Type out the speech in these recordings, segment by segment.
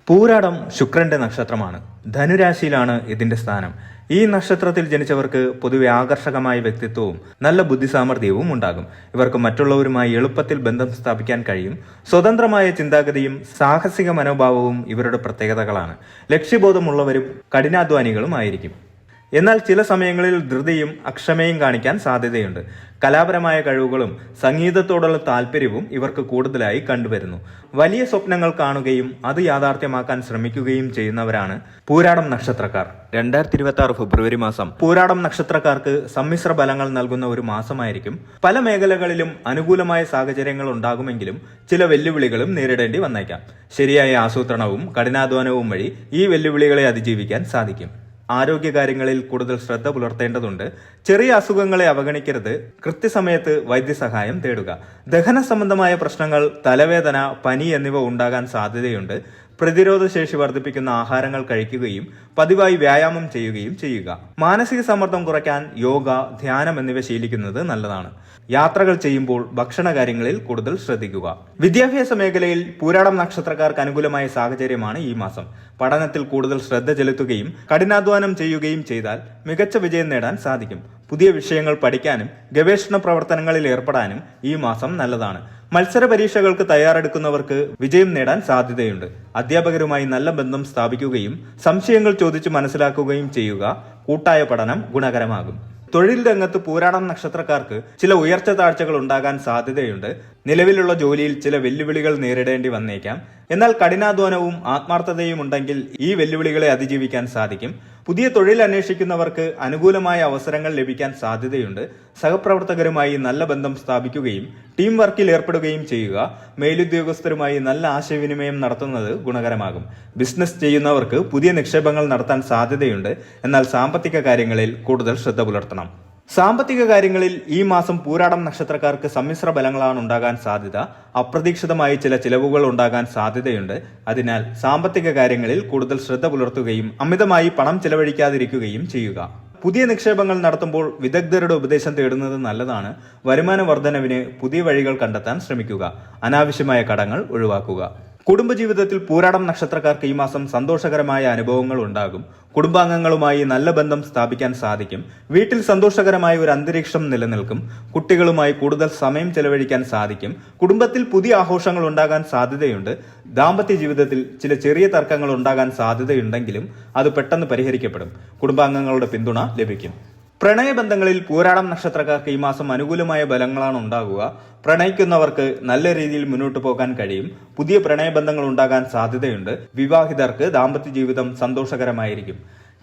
പൂരാടം ശുക്രന്റെ നക്ഷത്രമാണ്. ധനുരാശിയിലാണ് ഇതിന്റെ സ്ഥാനം. ഈ നക്ഷത്രത്തിൽ ജനിച്ചവർക്ക് പൊതുവെ ആകർഷകമായ വ്യക്തിത്വവും നല്ല ബുദ്ധിസാമർഥ്യവും ഉണ്ടാകും. ഇവർക്ക് മറ്റുള്ളവരുമായി എളുപ്പത്തിൽ ബന്ധം സ്ഥാപിക്കാൻ കഴിയും. സ്വതന്ത്രമായ ചിന്താഗതിയും സാഹസിക മനോഭാവവും ഇവരുടെ പ്രത്യേകതകളാണ്. ലക്ഷ്യബോധമുള്ളവരും കഠിനാധ്വാനികളും ആയിരിക്കും. എന്നാൽ ചില സമയങ്ങളിൽ ധൃതിയും അക്ഷമയും കാണിക്കാൻ സാധ്യതയുണ്ട്. കലാപരമായ കഴിവുകളും സംഗീതത്തോടുള്ള താല്പര്യവും ഇവർക്ക് കൂടുതലായി കണ്ടുവരുന്നു. വലിയ സ്വപ്നങ്ങൾ കാണുകയും അത് യാഥാർത്ഥ്യമാക്കാൻ ശ്രമിക്കുകയും ചെയ്യുന്നവരാണ് പൂരാടം നക്ഷത്രക്കാർ. 2026 ഫെബ്രുവരി മാസം പൂരാടം നക്ഷത്രക്കാർക്ക് സമ്മിശ്ര ഫലങ്ങൾ നൽകുന്ന ഒരു മാസമായിരിക്കും. പല മേഖലകളിലും അനുകൂലമായ സാഹചര്യങ്ങൾ ഉണ്ടാകുമെങ്കിലും ചില വെല്ലുവിളികളും നേരിടേണ്ടി വന്നേക്കാം. ശരിയായ ആസൂത്രണവും കഠിനാധ്വാനവും വഴി ഈ വെല്ലുവിളികളെ അതിജീവിക്കാൻ സാധിക്കും. ആരോഗ്യകാര്യങ്ങളിൽ കൂടുതൽ ശ്രദ്ധ പുലർത്തേണ്ടതുണ്ട്. ചെറിയ അസുഖങ്ങളെ അവഗണിക്കരുത്. കൃത്യസമയത്ത് വൈദ്യസഹായം തേടുക. ദഹന സംബന്ധമായ പ്രശ്നങ്ങൾ, തലവേദന, പനി എന്നിവ ഉണ്ടാകാൻ സാധ്യതയുണ്ട്. പ്രതിരോധ ശേഷി വർദ്ധിപ്പിക്കുന്ന ആഹാരങ്ങൾ കഴിക്കുകയും പതിവായി വ്യായാമം ചെയ്യുകയും ചെയ്യുക. മാനസിക സമ്മർദ്ദം കുറയ്ക്കാൻ യോഗ, ധ്യാനം എന്നിവ ശീലിക്കുന്നത് നല്ലതാണ്. യാത്രകൾ ചെയ്യുമ്പോൾ ഭക്ഷണ കാര്യങ്ങളിൽ കൂടുതൽ ശ്രദ്ധിക്കുക. വിദ്യാഭ്യാസ മേഖലയിൽ പൂരാടം നക്ഷത്രക്കാർക്ക് അനുകൂലമായ സാഹചര്യമാണ് ഈ മാസം. പഠനത്തിൽ കൂടുതൽ ശ്രദ്ധ ചെലുത്തുകയും കഠിനാധ്വാനം ചെയ്യുകയും ചെയ്താൽ മികച്ച വിജയം നേടാൻ സാധിക്കും. പുതിയ വിഷയങ്ങൾ പഠിക്കാനും ഗവേഷണ പ്രവർത്തനങ്ങളിൽ ഏർപ്പെടാനും ഈ മാസം നല്ലതാണ്. മത്സര പരീക്ഷകൾക്ക് തയ്യാറെടുക്കുന്നവർക്ക് വിജയം നേടാൻ സാധ്യതയുണ്ട്. അധ്യാപകരുമായി നല്ല ബന്ധം സ്ഥാപിക്കുകയും സംശയങ്ങൾ ചോദിച്ച് മനസ്സിലാക്കുകയും ചെയ്യുക. കൂട്ടായ പഠനം ഗുണകരമാകും. തൊഴിൽ രംഗത്ത് പൂരാടം നക്ഷത്രക്കാർക്ക് ചില ഉയർച്ച താഴ്ചകൾ ഉണ്ടാകാൻ സാധ്യതയുണ്ട്. നിലവിലുള്ള ജോലിയിൽ ചില വെല്ലുവിളികൾ നേരിടേണ്ടി വന്നേക്കാം. എന്നാൽ കഠിനാധ്വാനവും ആത്മാർത്ഥതയും ഉണ്ടെങ്കിൽ ഈ വെല്ലുവിളികളെ അതിജീവിക്കാൻ സാധിക്കും. പുതിയ തൊഴിൽ അന്വേഷിക്കുന്നവർക്ക് അനുകൂലമായ അവസരങ്ങൾ ലഭിക്കാൻ സാധ്യതയുണ്ട്. സഹപ്രവർത്തകരുമായി നല്ല ബന്ധം സ്ഥാപിക്കുകയും ടീം വർക്കിൽ ഏർപ്പെടുകയും ചെയ്യുക. മേലുദ്യോഗസ്ഥരുമായി നല്ല ആശയവിനിമയം നടത്തുന്നത് ഗുണകരമാകും. ബിസിനസ് ചെയ്യുന്നവർക്ക് പുതിയ നിക്ഷേപങ്ങൾ നടത്താൻ സാധ്യതയുണ്ട്. എന്നാൽ സാമ്പത്തിക കാര്യങ്ങളിൽ കൂടുതൽ ശ്രദ്ധ പുലർത്തണം. സാമ്പത്തിക കാര്യങ്ങളിൽ ഈ മാസം പൂരാടം നക്ഷത്രക്കാർക്ക് സമ്മിശ്ര ഫലങ്ങളാണ് ഉണ്ടാകാൻ സാധ്യത. അപ്രതീക്ഷിതമായി ചില ചിലവുകൾ ഉണ്ടാകാൻ സാധ്യതയുണ്ട്. അതിനാൽ സാമ്പത്തിക കാര്യങ്ങളിൽ കൂടുതൽ ശ്രദ്ധ പുലർത്തുകയും അമിതമായി പണം ചിലവഴിക്കാതിരിക്കുകയും ചെയ്യുക. പുതിയ നിക്ഷേപങ്ങൾ നടത്തുമ്പോൾ വിദഗ്ധരുടെ ഉപദേശം തേടുന്നത് നല്ലതാണ്. വരുമാന വർധനവിന് പുതിയ വഴികൾ കണ്ടെത്താൻ ശ്രമിക്കുക. അനാവശ്യമായ കടങ്ങൾ ഒഴിവാക്കുക. കുടുംബജീവിതത്തിൽ പൂരാടം നക്ഷത്രക്കാർക്ക് ഈ മാസം സന്തോഷകരമായ അനുഭവങ്ങൾ ഉണ്ടാകും. കുടുംബാംഗങ്ങളുമായി നല്ല ബന്ധം സ്ഥാപിക്കാൻ സാധിക്കും. വീട്ടിൽ സന്തോഷകരമായ ഒരു അന്തരീക്ഷം നിലനിൽക്കും. കുട്ടികളുമായി കൂടുതൽ സമയം ചെലവഴിക്കാൻ സാധിക്കും. കുടുംബത്തിൽ പുതിയ ആഘോഷങ്ങൾ ഉണ്ടാകാൻ സാധ്യതയുണ്ട്. ദാമ്പത്യ ജീവിതത്തിൽ ചില ചെറിയ തർക്കങ്ങൾ ഉണ്ടാകാൻ സാധ്യതയുണ്ടെങ്കിലും അത് പെട്ടെന്ന് പരിഹരിക്കപ്പെടും. കുടുംബാംഗങ്ങളുടെ പിന്തുണ ലഭിക്കും. പ്രണയബന്ധങ്ങളിൽ പൂരാടം നക്ഷത്രക്കാർക്ക് ഈ മാസം അനുകൂലമായ ഫലങ്ങളാണ് ഉണ്ടാകുക. പ്രണയിക്കുന്നവർക്ക് നല്ല രീതിയിൽ മുന്നോട്ട് പോകാൻ കഴിയും. പുതിയ പ്രണയബന്ധങ്ങൾ ഉണ്ടാകാൻ സാധ്യതയുണ്ട്. വിവാഹിതർക്ക് ദാമ്പത്യ ജീവിതം സന്തോഷകരമായിരിക്കും.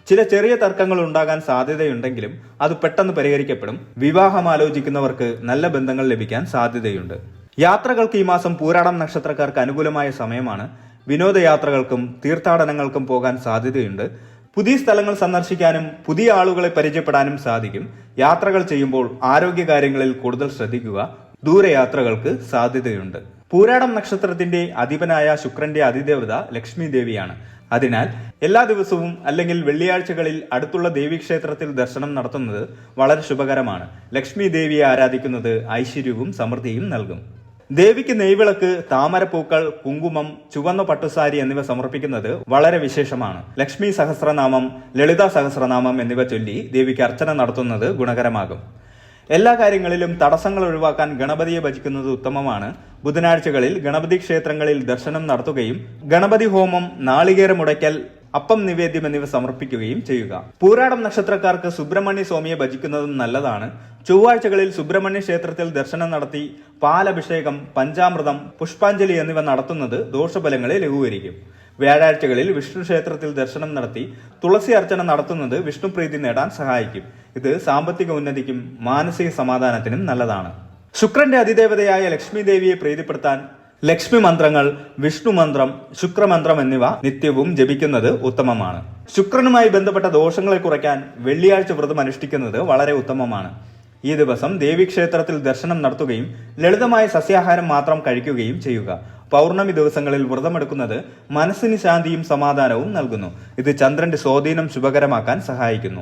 ചില ചെറിയ തർക്കങ്ങൾ ഉണ്ടാകാൻ സാധ്യതയുണ്ടെങ്കിലും അത് പെട്ടെന്ന് പരിഹരിക്കപ്പെടും. വിവാഹം ആലോചിക്കുന്നവർക്ക് നല്ല ബന്ധങ്ങൾ ലഭിക്കാൻ സാധ്യതയുണ്ട്. യാത്രകൾക്ക് ഈ മാസം പൂരാടം നക്ഷത്രക്കാർക്ക് അനുകൂലമായ സമയമാണ്. വിനോദയാത്രകൾക്കും തീർത്ഥാടനങ്ങൾക്കും പോകാൻ സാധ്യതയുണ്ട്. പുതിയ സ്ഥലങ്ങൾ സന്ദർശിക്കാനും പുതിയ ആളുകളെ പരിചയപ്പെടാനും സാധിക്കും. യാത്രകൾ ചെയ്യുമ്പോൾ ആരോഗ്യകാര്യങ്ങളിൽ കൂടുതൽ ശ്രദ്ധിക്കുക. ദൂരയാത്രകൾക്ക് സാധ്യതയുണ്ട്. പൂരാടം നക്ഷത്രത്തിന്റെ അധിപനായ ശുക്രന്റെ അതിദേവത ലക്ഷ്മി ദേവിയാണ്. അതിനാൽ എല്ലാ ദിവസവും അല്ലെങ്കിൽ വെള്ളിയാഴ്ചകളിൽ അടുത്തുള്ള ദേവീക്ഷേത്രത്തിൽ ദർശനം നടത്തുന്നത് വളരെ ശുഭകരമാണ്. ലക്ഷ്മി ദേവിയെ ആരാധിക്കുന്നത് ഐശ്വര്യവും സമൃദ്ധിയും നൽകും. ദേവിക്ക് നെയ്വിളക്ക്, താമരപ്പൂക്കൾ, കുങ്കുമം, ചുവന്ന പട്ടുസാരി എന്നിവ സമർപ്പിക്കുന്നത് വളരെ വിശേഷമാണ്. ലക്ഷ്മി സഹസ്രനാമം, ലളിത സഹസ്രനാമം എന്നിവ ചൊല്ലി ദേവിക്ക് അർച്ചന നടത്തുന്നത് ഗുണകരമാകും. എല്ലാ കാര്യങ്ങളിലും തടസ്സങ്ങൾ ഒഴിവാക്കാൻ ഗണപതിയെ ഭജിക്കുന്നത് ഉത്തമമാണ്. ബുധനാഴ്ചകളിൽ ഗണപതി ക്ഷേത്രങ്ങളിൽ ദർശനം നടത്തുകയും ഗണപതി ഹോമം, നാളികേരമുടയ്ക്കൽ, അപ്പം നിവേദ്യം എന്നിവ സമർപ്പിക്കുകയും ചെയ്യുക. പൂരാടം നക്ഷത്രക്കാർക്ക് സുബ്രഹ്മണ്യ സ്വാമിയെ ഭജിക്കുന്നതും നല്ലതാണ്. ചൊവ്വാഴ്ചകളിൽ സുബ്രഹ്മണ്യ ക്ഷേത്രത്തിൽ ദർശനം നടത്തി പാലഭിഷേകം, പഞ്ചാമൃതം, പുഷ്പാഞ്ജലി എന്നിവ നടത്തുന്നത് ദോഷഫലങ്ങളെ ലഘൂകരിക്കും. വ്യാഴാഴ്ചകളിൽ വിഷ്ണു ക്ഷേത്രത്തിൽ ദർശനം നടത്തി തുളസി അർച്ചന നടത്തുന്നത് വിഷ്ണുപ്രീതി നേടാൻ സഹായിക്കും. ഇത് സാമ്പത്തിക ഉന്നതിക്കും മാനസിക സമാധാനത്തിനും നല്ലതാണ്. ശുക്രന്റെ അതിദേവതയായ ലക്ഷ്മി ദേവിയെ പ്രീതിപ്പെടുത്താൻ ലക്ഷ്മി മന്ത്രങ്ങൾ, വിഷ്ണു മന്ത്രം, ശുക്രമന്ത്രം എന്നിവ നിത്യവും ജപിക്കുന്നത് ഉത്തമമാണ്. ശുക്രനുമായി ബന്ധപ്പെട്ട ദോഷങ്ങളെ കുറയ്ക്കാൻ വെള്ളിയാഴ്ച വ്രതം അനുഷ്ഠിക്കുന്നത് വളരെ ഉത്തമമാണ്. ഈ ദിവസം ദേവീക്ഷേത്രത്തിൽ ദർശനം നടത്തുകയും ലളിതമായ സസ്യാഹാരം മാത്രം കഴിക്കുകയും ചെയ്യുക. പൗർണമി ദിവസങ്ങളിൽ വ്രതമെടുക്കുന്നത് മനസ്സിന് ശാന്തിയും സമാധാനവും നൽകുന്നു. ഇത് ചന്ദ്രന്റെ സ്വാധീനം ശുഭകരമാക്കാൻ സഹായിക്കുന്നു.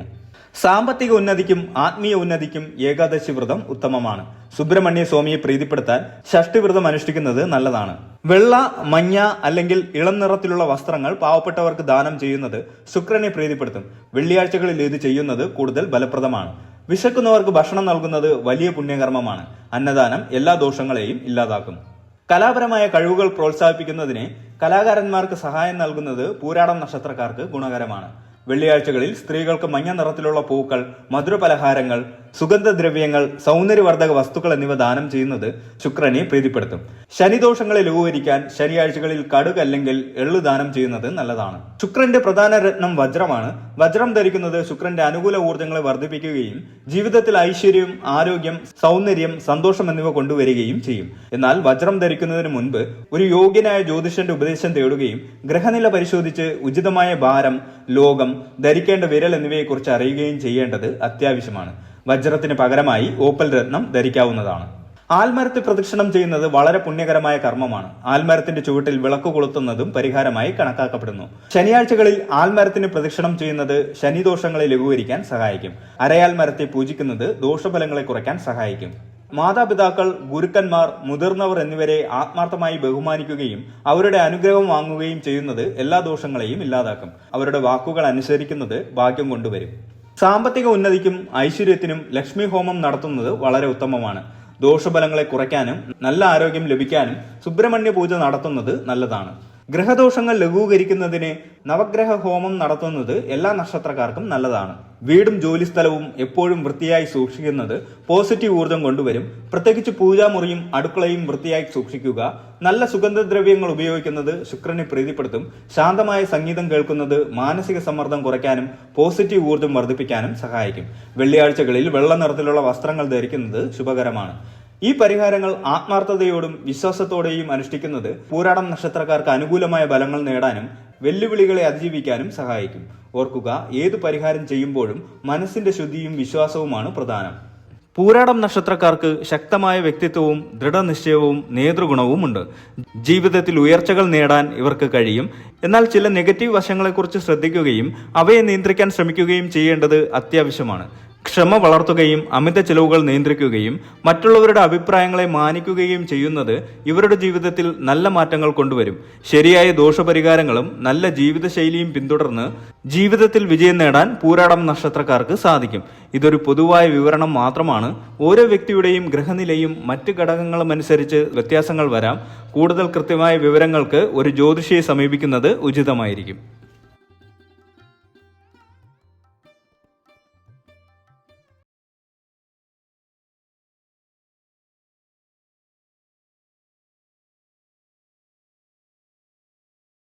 സാമ്പത്തിക ഉന്നതിക്കും ആത്മീയ ഉന്നതിക്കും ഏകാദശി വ്രതം ഉത്തമമാണ്. സുബ്രഹ്മണ്യ സ്വാമിയെ പ്രീതിപ്പെടുത്താൻ ഷഷ്ഠി വ്രതം അനുഷ്ഠിക്കുന്നത് നല്ലതാണ്. വെള്ള, മഞ്ഞ അല്ലെങ്കിൽ ഇളം നിറത്തിലുള്ള വസ്ത്രങ്ങൾ പാവപ്പെട്ടവർക്ക് ദാനം ചെയ്യുന്നത് ശുക്രനെ പ്രീതിപ്പെടുത്തും. വെള്ളിയാഴ്ചകളിൽ ഇത് ചെയ്യുന്നത് കൂടുതൽ ഫലപ്രദമാണ്. വിശക്കുന്നവർക്ക് ഭക്ഷണം നൽകുന്നത് വലിയ പുണ്യകർമ്മമാണ്. അന്നദാനം എല്ലാ ദോഷങ്ങളെയും ഇല്ലാതാക്കും. കലാപരമായ കഴിവുകൾ പ്രോത്സാഹിപ്പിക്കുന്നതിന് കലാകാരന്മാർക്ക് സഹായം നൽകുന്നത് പൂരാടം നക്ഷത്രക്കാർക്ക് ഗുണകരമാണ്. വെള്ളിയാഴ്ചകളിൽ സ്ത്രീകൾക്ക് മഞ്ഞ നിറത്തിലുള്ള പൂക്കൾ, മധുരപലഹാരങ്ങൾ, സുഗന്ധദ്രവ്യങ്ങൾ, സൗന്ദര്യവർദ്ധക വസ്തുക്കൾ എന്നിവ ദാനം ചെയ്യുന്നത് ശുക്രനെ പ്രീതിപ്പെടുത്തും. ശനിദോഷങ്ങളെ ലഘൂകരിക്കാൻ ശനിയാഴ്ചകളിൽ കടുക് അല്ലെങ്കിൽ എള്ളു ദാനം ചെയ്യുന്നത് നല്ലതാണ്. ശുക്രന്റെ പ്രധാന രത്നം വജ്രമാണ്. വജ്രം ധരിക്കുന്നത് ശുക്രന്റെ അനുകൂല ഊർജ്ജങ്ങളെ വർദ്ധിപ്പിക്കുകയും ജീവിതത്തിൽ ഐശ്വര്യം, ആരോഗ്യം, സൗന്ദര്യം, സന്തോഷം എന്നിവ കൊണ്ടുവരികയും ചെയ്യും. എന്നാൽ വജ്രം ധരിക്കുന്നതിന് മുൻപ് ഒരു യോഗ്യനായ ജ്യോതിഷന്റെ ഉപദേശം തേടുകയും ഗ്രഹനില പരിശോധിച്ച് ഉചിതമായ ഭാരം, ലോകം, ധരിക്കേണ്ട വിരൽ എന്നിവയെക്കുറിച്ച് അറിയുകയും ചെയ്യേണ്ടത് അത്യാവശ്യമാണ്. വജ്രത്തിന് പകരമായി ഓപ്പൽ രത്നം ധരിക്കാവുന്നതാണ്. ആൽമരത്തെ പ്രദക്ഷിണം ചെയ്യുന്നത് വളരെ പുണ്യകരമായ കർമ്മമാണ്. ആൽമരത്തിന്റെ ചുവട്ടിൽ വിളക്ക് കൊളുത്തുന്നതും പരിഹാരമായി കണക്കാക്കപ്പെടുന്നു. ശനിയാഴ്ചകളിൽ ആൽമരത്തിന് പ്രദക്ഷിണം ചെയ്യുന്നത് ശനിദോഷങ്ങളെ ലഘൂകരിക്കാൻ സഹായിക്കും. അരയാൽ മരത്തെ പൂജിക്കുന്നത് ദോഷഫലങ്ങളെ കുറയ്ക്കാൻ സഹായിക്കും. മാതാപിതാക്കൾ, ഗുരുക്കന്മാർ, മുതിർന്നവർ എന്നിവരെ ആത്മാർത്ഥമായി ബഹുമാനിക്കുകയും അവരുടെ അനുഗ്രഹം വാങ്ങുകയും ചെയ്യുന്നത് എല്ലാ ദോഷങ്ങളെയും ഇല്ലാതാക്കും. അവരുടെ വാക്കുകൾ അനുസരിക്കുന്നത് ഭാഗ്യം കൊണ്ടുവരും. സാമ്പത്തിക ഉന്നതിക്കും ഐശ്വര്യത്തിനും ലക്ഷ്മി ഹോമം നടത്തുന്നത് വളരെ ഉത്തമമാണ്. ദോഷഫലങ്ങളെ കുറയ്ക്കാനും നല്ല ആരോഗ്യം ലഭിക്കാനും സുബ്രഹ്മണ്യ പൂജ നടത്തുന്നത് നല്ലതാണ്. ഗ്രഹദോഷങ്ങൾ ലഘൂകരിക്കുന്നതിന് നവഗ്രഹ ഹോമം നടത്തുന്നത് എല്ലാ നക്ഷത്രക്കാർക്കും നല്ലതാണ്. വീടും ജോലിസ്ഥലവും എപ്പോഴും വൃത്തിയായി സൂക്ഷിക്കുന്നത് പോസിറ്റീവ് ഊർജ്ജം കൊണ്ടുവരും. പ്രത്യേകിച്ച് പൂജാമുറിയും അടുക്കളയും വൃത്തിയായി സൂക്ഷിക്കുക. നല്ല സുഗന്ധദ്രവ്യങ്ങൾ ഉപയോഗിക്കുന്നത് ശുക്രനെ പ്രീതിപ്പെടുത്തും. ശാന്തമായ സംഗീതം കേൾക്കുന്നത് മാനസിക സമ്മർദ്ദം കുറയ്ക്കാനും പോസിറ്റീവ് ഊർജ്ജം വർദ്ധിപ്പിക്കാനും സഹായിക്കും. വെള്ളിയാഴ്ചകളിൽ വെള്ള നിറത്തിലുള്ള വസ്ത്രങ്ങൾ ധരിക്കുന്നത് ശുഭകരമാണ്. ഈ പരിഹാരങ്ങൾ ആത്മാർത്ഥതയോടും വിശ്വാസത്തോടെയും അനുഷ്ഠിക്കുന്നത് പൂരാടം നക്ഷത്രക്കാർക്ക് അനുകൂലമായ ഫലങ്ങൾ നേടാനും വെല്ലുവിളികളെ അതിജീവിക്കാനും സഹായിക്കും. ഓർക്കുക, ഏതു പരിഹാരം ചെയ്യുമ്പോഴും മനസ്സിന്റെ ശുദ്ധിയും വിശ്വാസവുമാണ് പ്രധാനം. പൂരാടം നക്ഷത്രക്കാർക്ക് ശക്തമായ വ്യക്തിത്വവും ദൃഢനിശ്ചയവും നേതൃഗുണവുമുണ്ട്. ജീവിതത്തിൽ ഉയർച്ചകൾ നേടാൻ ഇവർക്ക് കഴിയും. എന്നാൽ ചില നെഗറ്റീവ് വശങ്ങളെക്കുറിച്ച് ശ്രദ്ധിക്കുകയും അവയെ നിയന്ത്രിക്കാൻ ശ്രമിക്കുകയും ചെയ്യേണ്ടത് അത്യാവശ്യമാണ്. ക്ഷമ വളർത്തുകയും അമിത ചെലവുകൾ നിയന്ത്രിക്കുകയും മറ്റുള്ളവരുടെ അഭിപ്രായങ്ങളെ മാനിക്കുകയും ചെയ്യുന്നത് ഇവരുടെ ജീവിതത്തിൽ നല്ല മാറ്റങ്ങൾ കൊണ്ടുവരും. ശരിയായ ദോഷപരിഹാരങ്ങളും നല്ല ജീവിതശൈലിയും പിന്തുടർന്ന് ജീവിതത്തിൽ വിജയം നേടാൻ പൂരാടം നക്ഷത്രക്കാർക്ക് സാധിക്കും. ഇതൊരു പൊതുവായ വിവരണം മാത്രമാണ്. ഓരോ വ്യക്തിയുടെയും ഗ്രഹനിലയും മറ്റ് ഘടകങ്ങളും അനുസരിച്ച് വ്യത്യാസങ്ങൾ വരാം. കൂടുതൽ കൃത്യമായ വിവരങ്ങൾക്ക് ഒരു ജ്യോതിഷിയെ സമീപിക്കുന്നത് ഉചിതമായിരിക്കും.